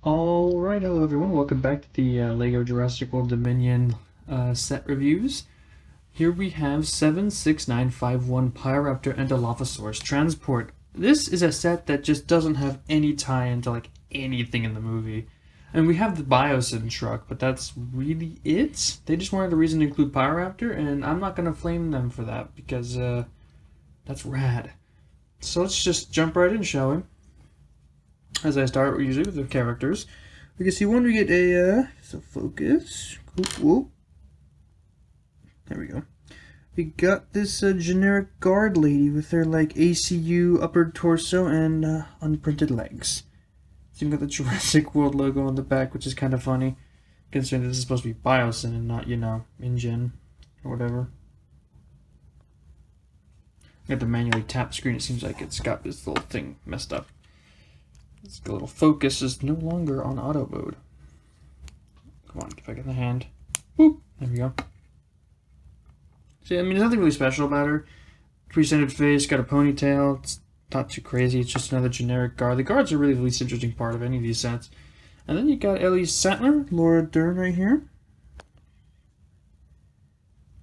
Alright, hello everyone, welcome back to the LEGO Jurassic World Dominion set reviews. Here we have 76951 Pyroraptor and DIlophosaurus Transport. This is a set that just doesn't have any tie into like anything in the movie. And we have the Biosyn truck, but that's really it. They just wanted a reason to include Pyroraptor, and I'm not going to flame them for that because that's rad. So let's just jump right in, shall we? As I start usually with the characters, we can see one we get a so focus. Whoop. There we go. We got this generic guard lady with her like ACU upper torso and unprinted legs. So you got the Jurassic World logo on the back, which is kind of funny, considering this is supposed to be Biosyn and not, you know, InGen or whatever. I have to manually tap the screen. It seems like it's got this little thing messed up. This little focus is no longer on auto mode. Come on, get back in the hand. Boop! There we go. See, I mean, there's nothing really special about her. Presented face, got a ponytail. It's not too crazy. It's just another generic guard. The guards are really the least interesting part of any of these sets. And then you got Ellie Sattler, Laura Dern right here.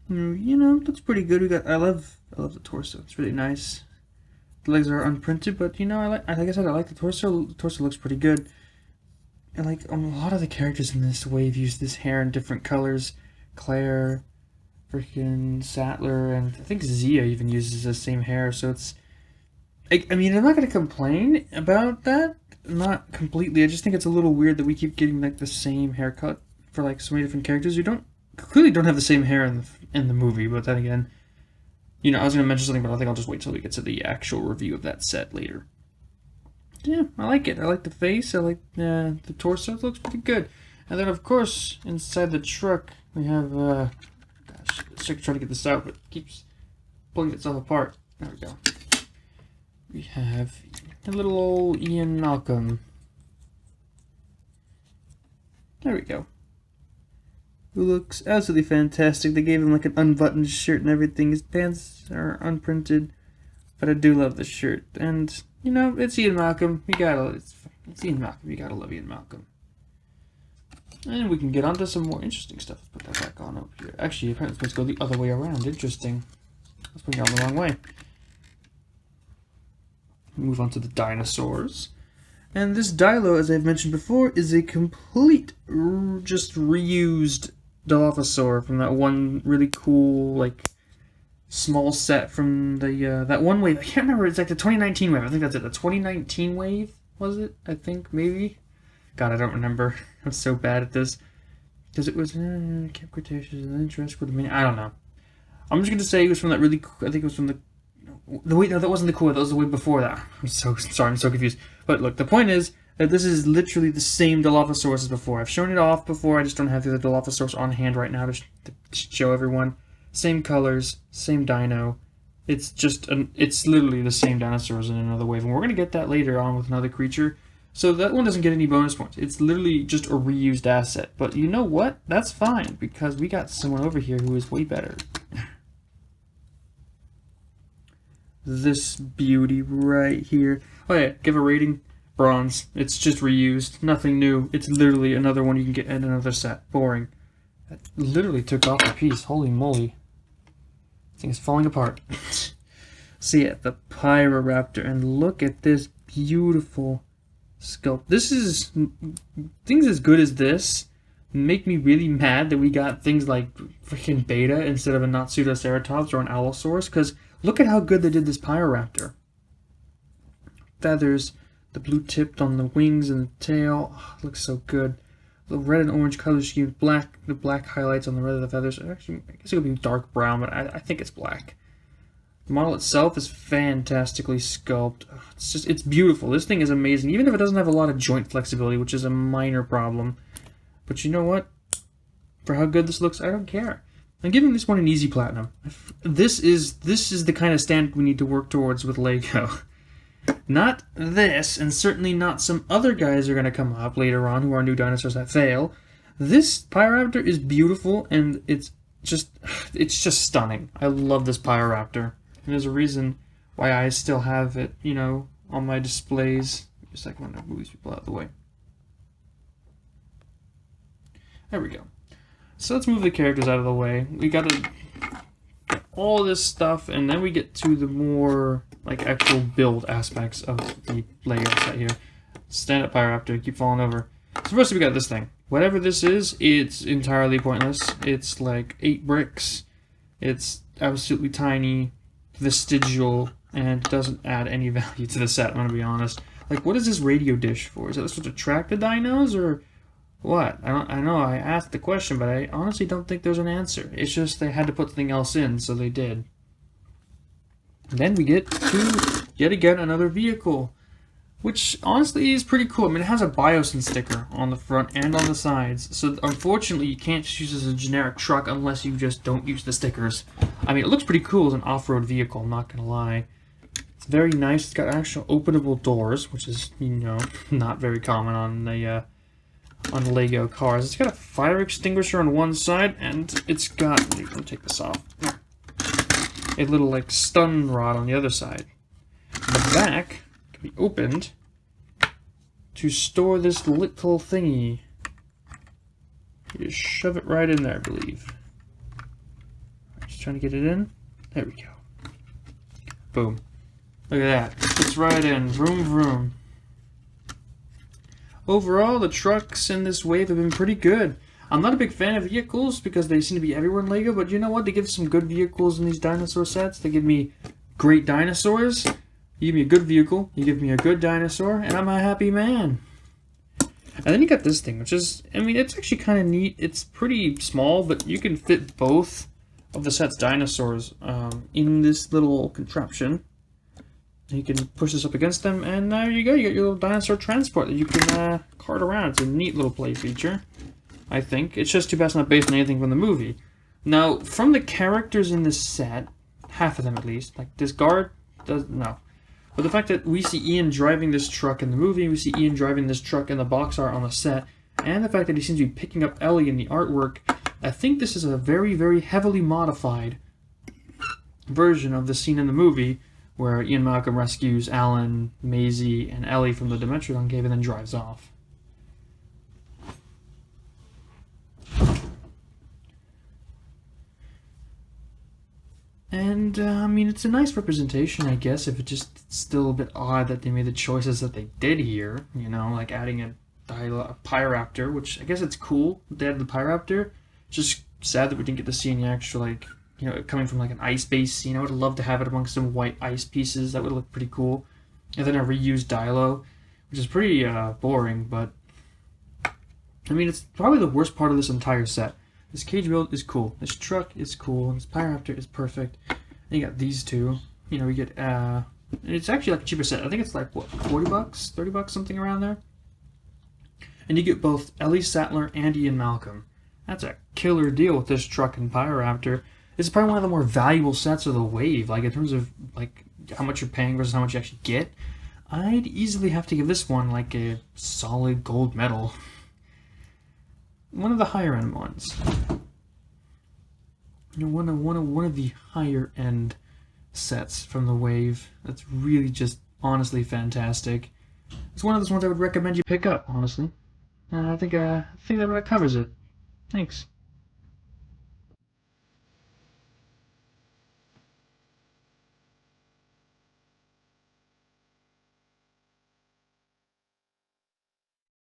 You know, looks pretty good. We got. I love the torso. It's really nice. The legs are unprinted, but you know, like I said, I like the torso. The torso looks pretty good. And like a lot of the characters in this wave use this hair in different colors. Claire, freaking Sattler, and I think Zia even uses the same hair. So it's, I mean, I'm not gonna complain about that. Not completely. I just think it's a little weird that we keep getting like the same haircut for like so many different characters who clearly don't have the same hair in the movie. But then again, you know, I was going to mention something, but I think I'll just wait till we get to the actual review of that set later. Yeah, I like it. I like the face. I like the torso. It looks pretty good. And then, of course, inside the truck, we have, gosh, it's like trying to get this out, but it keeps pulling itself apart. There we go. We have a little old Ian Malcolm. There we go. Who looks absolutely fantastic. They gave him like an unbuttoned shirt and everything. His pants are unprinted, but I do love the shirt. And you know, it's Ian Malcolm. It's Ian Malcolm. You gotta love Ian Malcolm. And we can get on to some more interesting stuff. Let's put that back on up here. Actually, apparently let's go the other way around. Interesting. Let's put it on the wrong way. Move on to the dinosaurs. And this Dilo, as I've mentioned before, is a complete, just reused Dilophosaur from that one really cool, like, small set from the, that one wave. I can't remember, it's like the 2019 wave. I think that's it. The 2019 wave, was it? I think, maybe? God, I don't remember. I'm so bad at this. Because it was, Camp Cretaceous, and then Jurassic World Dominion. I don't know. I'm just going to say it was from that really, I think it was from the wait, no, that wasn't the core. That was the way before that. I'm so sorry. I'm so confused. But look, the point is that this is literally the same Dilophosaurus as before. I've shown it off before. I just don't have the other Dilophosaurus on hand right now to show everyone. Same colors, same dino. It's just it's literally the same dinosaurs in another wave, and we're gonna get that later on with another creature. So that one doesn't get any bonus points. It's literally just a reused asset. But you know what? That's fine because we got someone over here who is way better. This beauty right here. Oh yeah, give a rating. Bronze. It's just reused. Nothing new. It's literally another one you can get in another set. Boring. That literally took off a piece. Holy moly. This thing is falling apart. So yeah, the Pyroraptor. And look at this beautiful sculpt. This is... Things as good as this make me really mad that we got things like freaking Beta instead of a Notsutoceratops or an Allosaurus, because look at how good they did this Pyroraptor. Feathers, the blue tipped on the wings and the tail. Oh, looks so good. The red and orange color scheme, the black highlights on the red of the feathers. Actually, I guess it would be dark brown, but I think it's black. The model itself is fantastically sculpted. Oh, it's beautiful. This thing is amazing, even if it doesn't have a lot of joint flexibility, which is a minor problem. But you know what? For how good this looks, I don't care. I'm giving this one an easy platinum. This is the kind of standard we need to work towards with LEGO. Not this, and certainly not some other guys are going to come up later on who are new dinosaurs that fail. This Pyroraptor is beautiful, and it's just stunning. I love this Pyroraptor. And there's a reason why I still have it, you know, on my displays. Just like, I want to move these people out of the way. There we go. So let's move the characters out of the way. We gotta get all this stuff, and then we get to the more like actual build aspects of the Lego set here. Stand up, Pyroraptor, keep falling over. So first we got this thing. Whatever this is, it's entirely pointless. It's like 8 bricks. It's absolutely tiny, vestigial, and doesn't add any value to the set, I'm gonna be honest. Like, what is this radio dish for? Is that supposed to track the dinos, or what? I know I asked the question, but I honestly don't think there's an answer. It's just they had to put something else in, so they did. And then we get to, yet again, another vehicle, which honestly is pretty cool. I mean, it has a Biosyn sticker on the front and on the sides, so unfortunately you can't just use it as a generic truck unless you just don't use the stickers. I mean, it looks pretty cool as an off-road vehicle, I'm not gonna lie. It's very nice. It's got actual openable doors, which is, you know, not very common on the Lego cars. It's got a fire extinguisher on one side, and it's got, let me take this off, a little like stun rod on the other side. The back can be opened to store this little thingy. You just shove it right in there, I believe. Just trying to get it in. There we go. Boom. Look at that. Fits right in. Vroom, vroom. Overall, the trucks in this wave have been pretty good. I'm not a big fan of vehicles because they seem to be everywhere in LEGO, but you know what? They give some good vehicles in these dinosaur sets. They give me great dinosaurs. You give me a good vehicle, you give me a good dinosaur, and I'm a happy man. And then you got this thing, which is, I mean, it's actually kind of neat. It's pretty small, but you can fit both of the set's dinosaurs in this little contraption. You can push this up against them, and there you go. You got your little dinosaur transport that you can cart around. It's a neat little play feature, I think. It's just too bad it's not based on anything from the movie. Now, from the characters in this set, half of them at least, like this guard, no. But the fact that we see Ian driving this truck in the movie, we see Ian driving this truck in the box art on the set, and the fact that he seems to be picking up Ellie in the artwork, I think this is a very, very heavily modified version of the scene in the movie where Ian Malcolm rescues Alan, Maisie, and Ellie from the Dimetrodon cave and then drives off. And, I mean, it's a nice representation, I guess, if it's just still a bit odd that they made the choices that they did here, you know, like adding a Pyroraptor, which I guess it's cool that they added the Pyroraptor. It's just sad that we didn't get to see any actual, like, you know, coming from like an ice base scene. I would have loved to have it amongst some white ice pieces. That would look pretty cool. And then a reused Dilo, which is pretty boring, but I mean, it's probably the worst part of this entire set. This cage build is cool. This truck is cool. And this Pyroraptor is perfect. And you got these two. You know, we get it's actually like a cheaper set. I think it's like what, 40 bucks, 30 bucks, something around there. And you get both Ellie Sattler and Ian Malcolm. That's a killer deal with this truck and Pyroraptor. This is probably one of the more valuable sets of the wave, like in terms of like how much you're paying versus how much you actually get. I'd easily have to give this one like a solid gold medal. One of the higher end ones. You know, one of the higher end sets from the wave. That's really just honestly fantastic. It's one of those ones I would recommend you pick up, honestly. I think that covers it. Thanks.